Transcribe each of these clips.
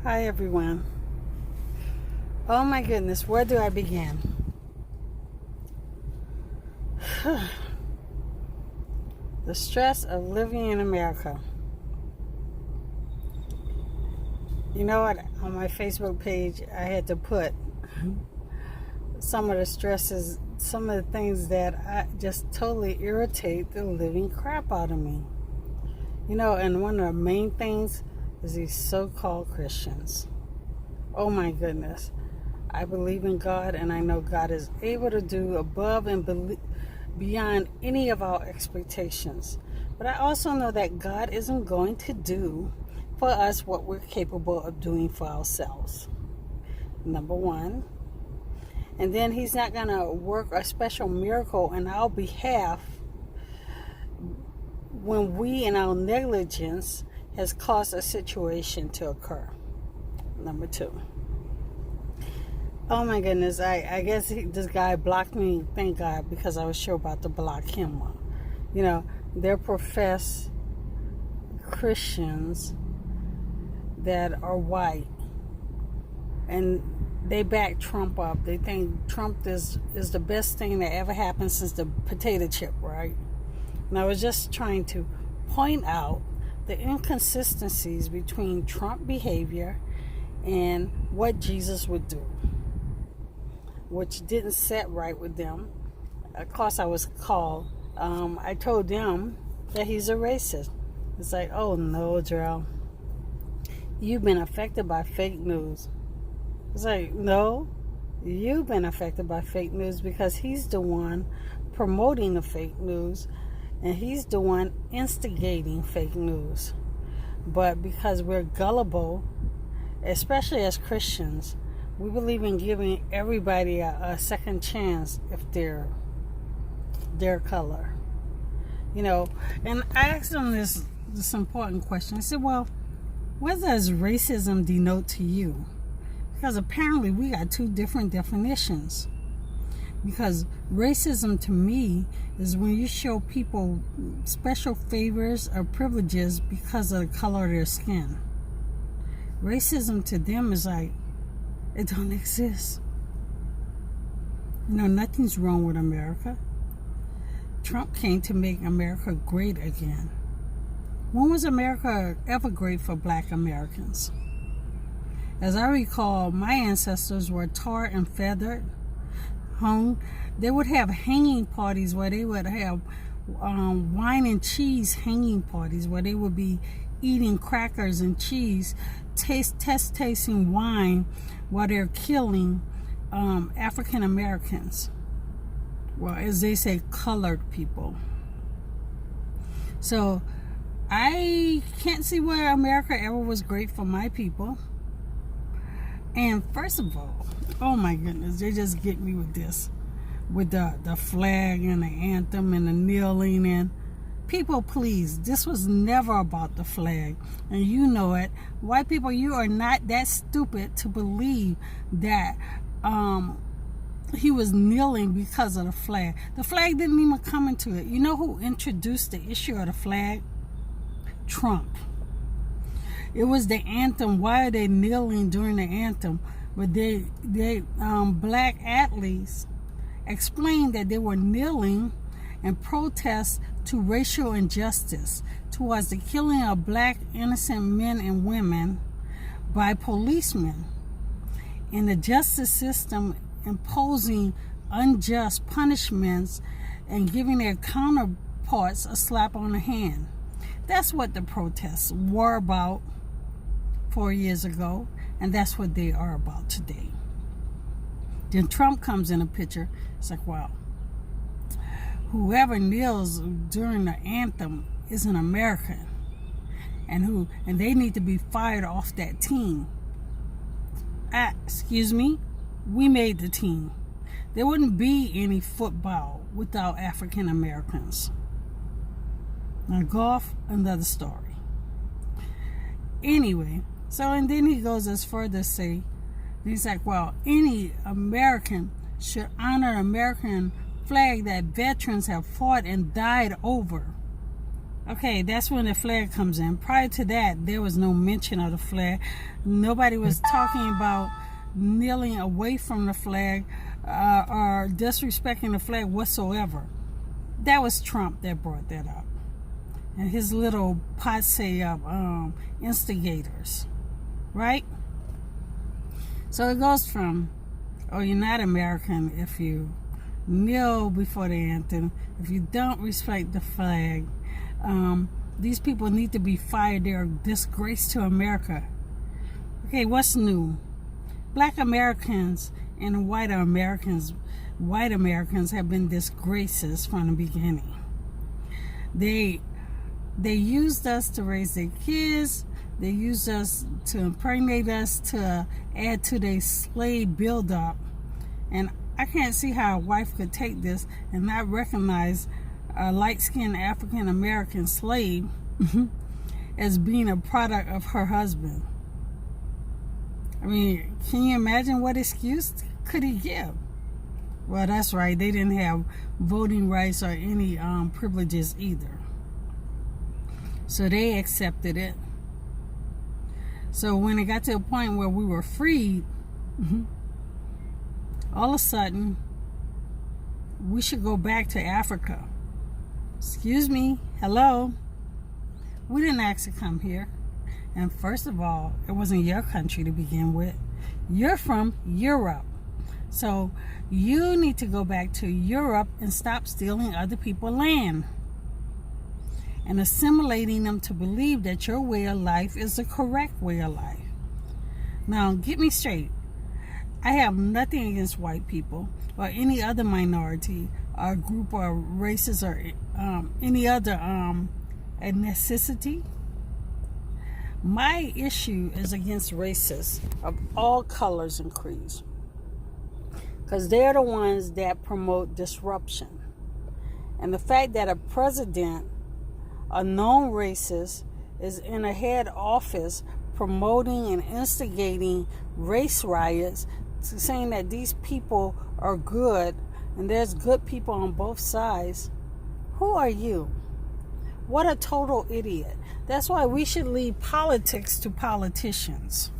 Hi everyone. Oh my goodness, where do I begin? The stress of living in America. You know what? On my Facebook page, I had to put some of the stresses, some of the things that I just totally irritate the living crap out of me. You know, and one of the main things is these so-called Christians. Oh my goodness. I believe in God, and I know God is able to do above and beyond any of our expectations. But I also know that God isn't going to do for us what we're capable of doing for ourselves. Number one. And then He's not going to work a special miracle on our behalf when we, in our negligence, has caused a situation to occur. Number two. Oh my goodness, I guess this guy blocked me, thank God, because I was sure about to block him. You know, they're professed Christians that are white, and they back Trump up. They think Trump is the best thing that ever happened since the potato chip, right? And I was just trying to point out the inconsistencies between Trump behavior and what Jesus would do, which didn't set right with them. Of course, I was called. I told them that he's a racist. It's like, oh no, Jarrell, you've been affected by fake news. It's like, no, you've been affected by fake news because he's the one promoting the fake news, and he's the one instigating fake news. But because we're gullible, especially as Christians, we believe in giving everybody a second chance if they're their color. You know, and I asked them this important question. I said, well, what does racism denote to you? Because apparently we got two different definitions. Because racism to me is when you show people special favors or privileges because of the color of their skin. Racism to them is like, it don't exist. You know, nothing's wrong with America. Trump came to make America great again. When was America ever great for black Americans? As I recall, my ancestors were tarred and feathered, hung. They would have hanging parties where they would have wine and cheese hanging parties where they would be eating crackers and cheese, tasting wine while they're killing African Americans. Well, as they say, colored people. So I can't see where America ever was great for my people. And first of all, oh my goodness, they just get me with this, with the flag and the anthem and the kneeling. And people, please, this was never about the flag, and you know it. White people, you are not that stupid to believe that he was kneeling because of the flag. The flag didn't even come into it. You know who introduced the issue of the flag? Trump. It was the anthem. Why are they kneeling during the anthem? But they black athletes explained that they were kneeling in protest to racial injustice towards the killing of black innocent men and women by policemen, and the justice system imposing unjust punishments and giving their counterparts a slap on the hand. That's what the protests were about 4 years ago, and that's what they are about today. Then Trump comes in a picture. It's like, wow, whoever kneels during the anthem is an American, and they need to be fired off that team. Excuse me, we made the team. There wouldn't be any football without African Americans. Now golf, another story. Anyway, so and then he goes as further to say, he's like, well, any American should honor American flag that veterans have fought and died over. Okay, that's when the flag comes in. Prior to that, there was no mention of the flag. Nobody was talking about kneeling away from the flag or disrespecting the flag whatsoever. That was Trump that brought that up. And his little posse of instigators, right? So it goes from, oh, you're not American if you kneel before the anthem, if you don't respect the flag. These people need to be fired. They're a disgrace to America. Okay, what's new? Black Americans and white Americans have been disgraces from the beginning. They used us to raise their kids. They used us to impregnate us to add to their slave buildup. And I can't see how a wife could take this and not recognize a light-skinned African-American slave as being a product of her husband. I mean, can you imagine what excuse could he give? Well, that's right. They didn't have voting rights or any privileges either. So they accepted it. So when it got to a point where we were freed, all of a sudden, we should go back to Africa. Excuse me, hello? We didn't ask to come here. And first of all, it wasn't your country to begin with. You're from Europe. So you need to go back to Europe and stop stealing other people's land and assimilating them to believe that your way of life is the correct way of life. Now, get me straight. I have nothing against white people or any other minority or group or races or any other ethnicity. My issue is against racists of all colors and creeds, because they're the ones that promote disruption. And the fact that a president, a known racist, is in a head office promoting and instigating race riots, saying that these people are good and there's good people on both sides. Who are you? What a total idiot. That's why we should leave politics to politicians.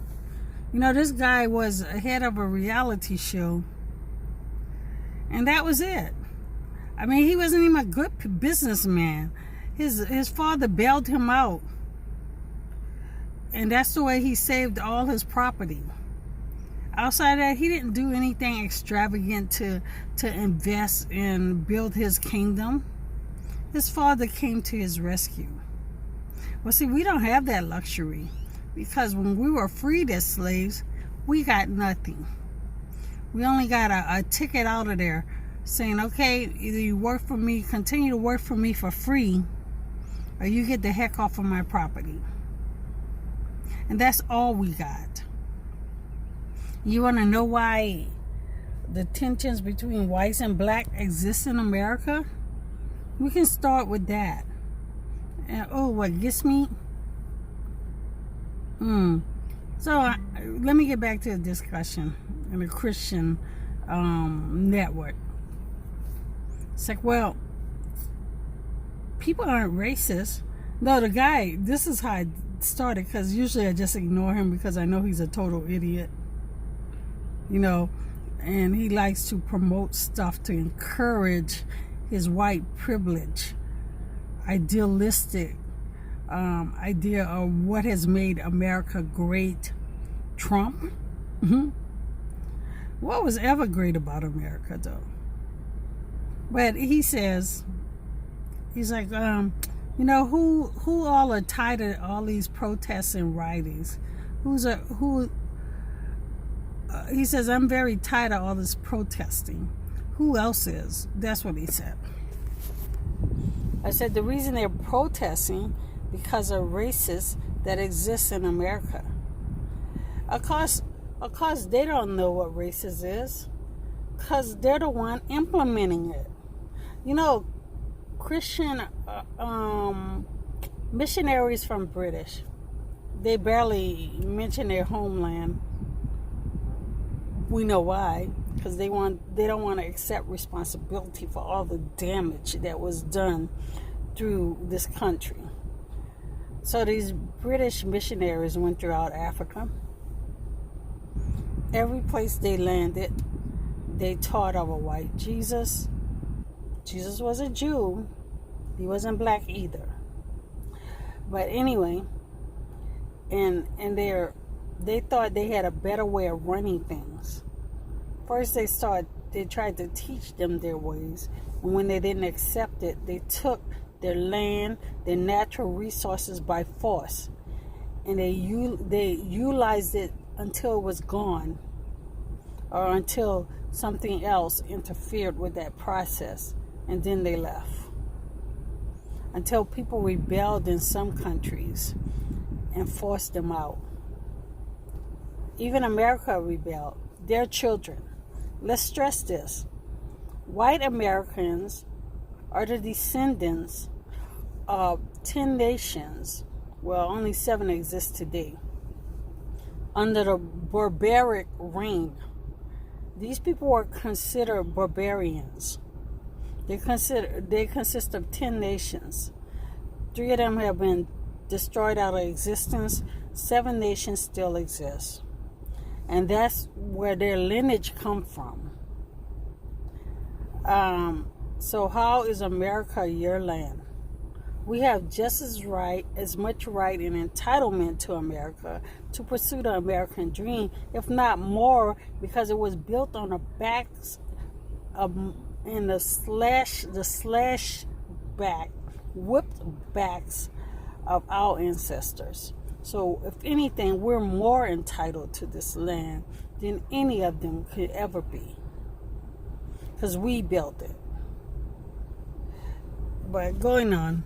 You know, this guy was head of a reality show, and that was it. I mean, he wasn't even a good businessman. His father bailed him out, and that's the way he saved all his property. Outside of that, he didn't do anything extravagant to invest and build his kingdom. His father came to his rescue. Well, see, we don't have that luxury, because when we were freed as slaves, we got nothing. We only got a ticket out of there saying, okay, either you work for me, continue to work for me for free, or you get the heck off of my property. And that's all we got. You want to know why the tensions between whites and black exist in America? We can start with that. And what gets me? So let me get back to the discussion in the Christian network. It's like, well, people aren't racist. No, the guy, this is how I started, because usually I just ignore him because I know he's a total idiot. You know, and he likes to promote stuff to encourage his white privilege, idealistic idea of what has made America great. Trump. What was ever great about America, though? But he says, he's like, you know, who all are tied to all these protests and riots? He says, I'm very tired of all this protesting. Who else is? That's what he said. I said, the reason they're protesting because of racists that exist in America. Of course, they don't know what racist is, because they're the one implementing it. You know, Christian missionaries from British, they barely mention their homeland. We know why, because they don't want to accept responsibility for all the damage that was done through this country. So these British missionaries went throughout Africa. Every place they landed, they taught of a white Jesus. Jesus was a Jew. He wasn't black either. But anyway, and they thought they had a better way of running things. First they tried to teach them their ways. And when they didn't accept it, they took their land, their natural resources by force. And they utilized it until it was gone, or until something else interfered with that process. And then they left. Until people rebelled in some countries and forced them out. Even America rebelled. Their children. Let's stress this. White Americans are the descendants of 10 nations. Well, only 7 exist today. Under the barbaric reign. These people were considered barbarians. They consist of 10 nations. 3 of them have been destroyed out of existence. 7 nations still exist. And that's where their lineage come from. So how is America your land? We have just as much right and entitlement to America, to pursue the American dream, if not more, because it was built on the backs of, and the whipped backs of our ancestors. So if anything, we're more entitled to this land than any of them could ever be, because we built it. But going on.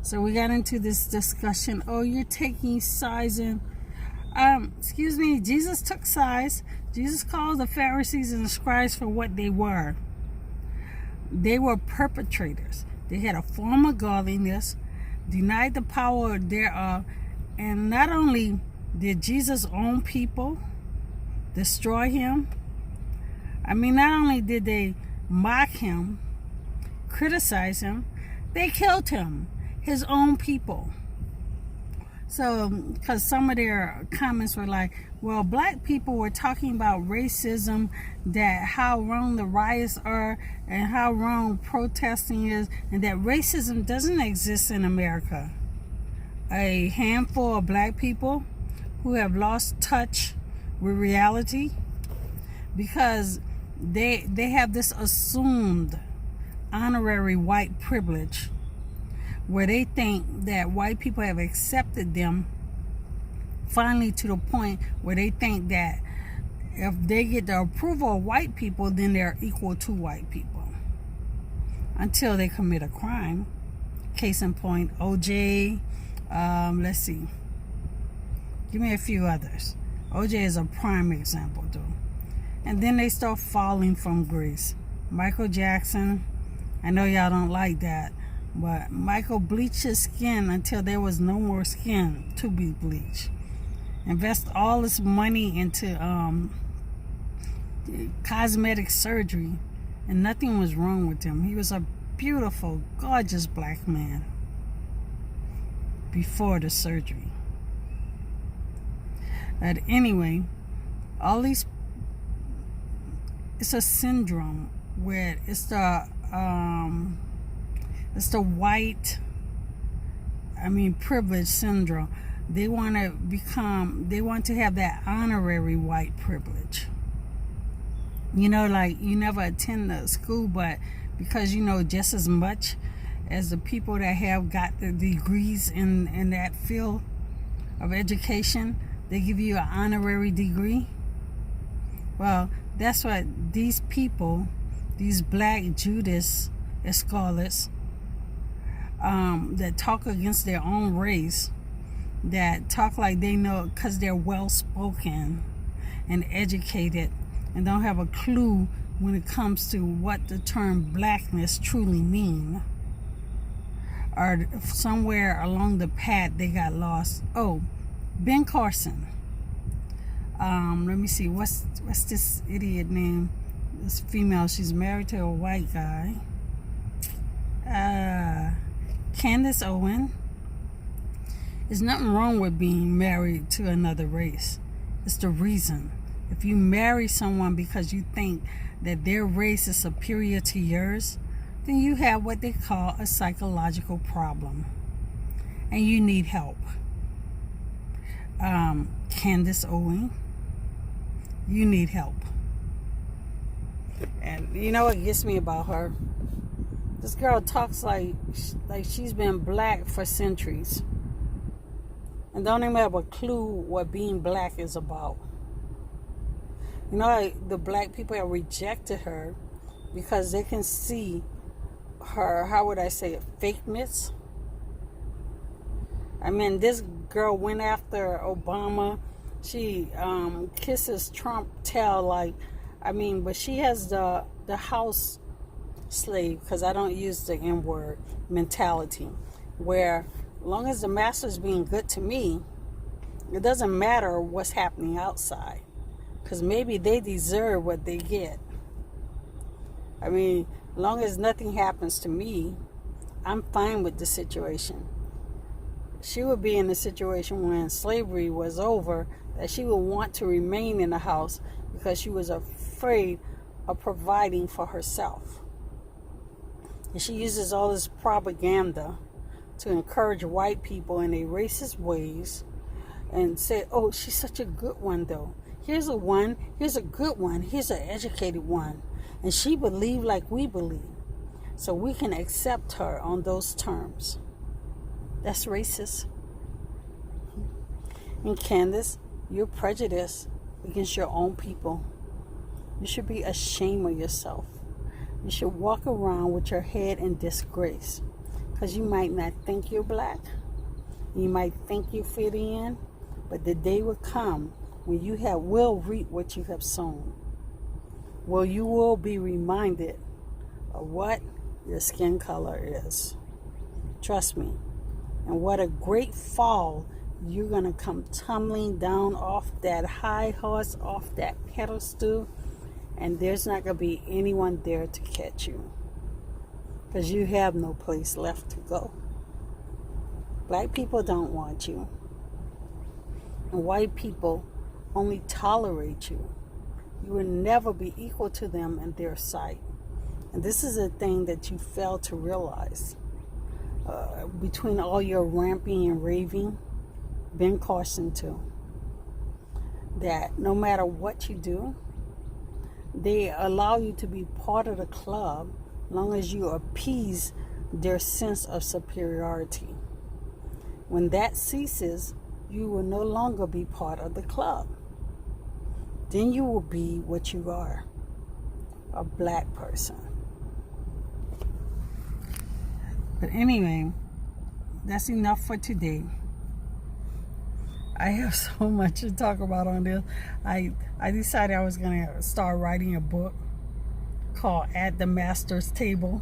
So we got into this discussion. Oh, you're taking sides in. Excuse me, Jesus took sides. Jesus called the Pharisees and the scribes for what they were. They were perpetrators. They had a form of godliness, denied the power thereof, and not only did Jesus' own people destroy him, not only did they mock him, criticize him, they killed him, his own people. So, because some of their comments were like, well, black people were talking about racism, that how wrong the riots are and how wrong protesting is, and that racism doesn't exist in America. A handful of black people who have lost touch with reality because they have this assumed honorary white privilege, where they think that white people have accepted them finally to the point where they think that if they get the approval of white people, then they're equal to white people. Until they commit a crime. Case in point, OJ, let's see. Give me a few others. OJ is a prime example, though. And then they start falling from grace. Michael Jackson, I know y'all don't like that, but Michael bleached his skin until there was no more skin to be bleached. Invest all this money into cosmetic surgery, and nothing was wrong with him. He was a beautiful, gorgeous black man before the surgery. But anyway, all these, it's a syndrome where it's the white, privilege syndrome. They want to have that honorary white privilege. You never attend the school, but because you know just as much as the people that have got the degrees in that field of education, they give you an honorary degree. Well, that's what these people, these black Judas Iscariots, that talk against their own race, that talk like they know because they're well-spoken and educated and don't have a clue when it comes to what the term blackness truly mean, or somewhere along the path they got lost. Oh, Ben Carson. Let me see, what's this idiot name? This female, she's married to a white guy. Candace Owen, there's nothing wrong with being married to another race. It's the reason. If you marry someone because you think that their race is superior to yours, then you have what they call a psychological problem. And you need help. Candace Owen, you need help. And you know what gets me about her? This girl talks like she's been black for centuries. And don't even have a clue what being black is about. You know, the black people have rejected her because they can see her, how would I say it, fakeness. I mean, this girl went after Obama. She kisses Trump tail but she has the house slave, because I don't use the N-word, mentality, where as long as the master's being good to me, it doesn't matter what's happening outside, because maybe they deserve what they get. I mean, as long as nothing happens to me, I'm fine with the situation. She would be in a situation when slavery was over that she would want to remain in the house because she was afraid of providing for herself. And she uses all this propaganda to encourage white people in their racist ways and say, oh, she's such a good one though. Here's a good one, here's an educated one. And she believed like we believe. So we can accept her on those terms. That's racist. And Candace, you're prejudiced against your own people. You should be ashamed of yourself. You should walk around with your head in disgrace, because you might not think you're black. You might think you fit in, but the day will come when you will reap what you have sown. Well, you will be reminded of what your skin color is. Trust me. And what a great fall. You're going to come tumbling down off that high horse, off that pedestal, and there's not going to be anyone there to catch you, because you have no place left to go. Black people don't want you, and white people only tolerate you. You will never be equal to them in their sight. And this is a thing that you fail to realize. Between all your ramping and raving, been cautioned to that no matter what you do, they allow you to be part of the club as long as you appease their sense of superiority. When that ceases, you will no longer be part of the club. Then you will be what you are, a black person. But anyway, that's enough for today. I have so much to talk about on this. I decided I was going to start writing a book called At the Master's Table.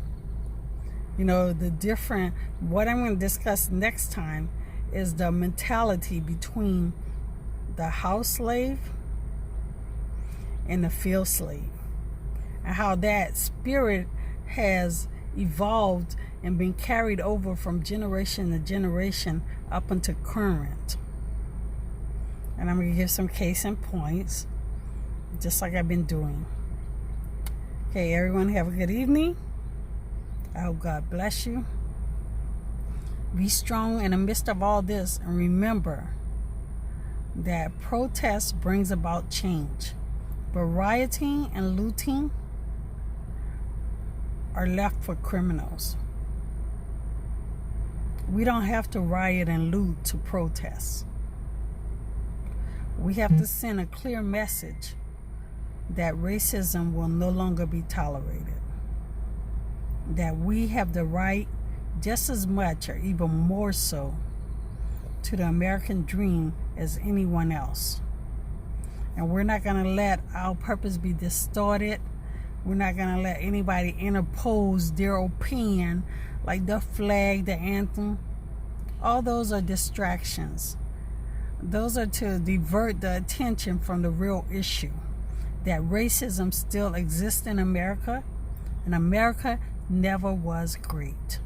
You know, what I'm going to discuss next time is the mentality between the house slave and the field slave, and how that spirit has evolved and been carried over from generation to generation up until current. And I'm going to give some case in points, just like I've been doing. Okay, everyone have a good evening. I hope God bless you. Be strong in the midst of all this, and remember that protest brings about change. But rioting and looting are left for criminals. We don't have to riot and loot to protest. We have to send a clear message that racism will no longer be tolerated. That we have the right, just as much or even more so, to the American dream as anyone else. And we're not going to let our purpose be distorted. We're not going to let anybody interpose their opinion, like the flag, the anthem. All those are distractions. Those are to divert the attention from the real issue, that racism still exists in America, and America never was great.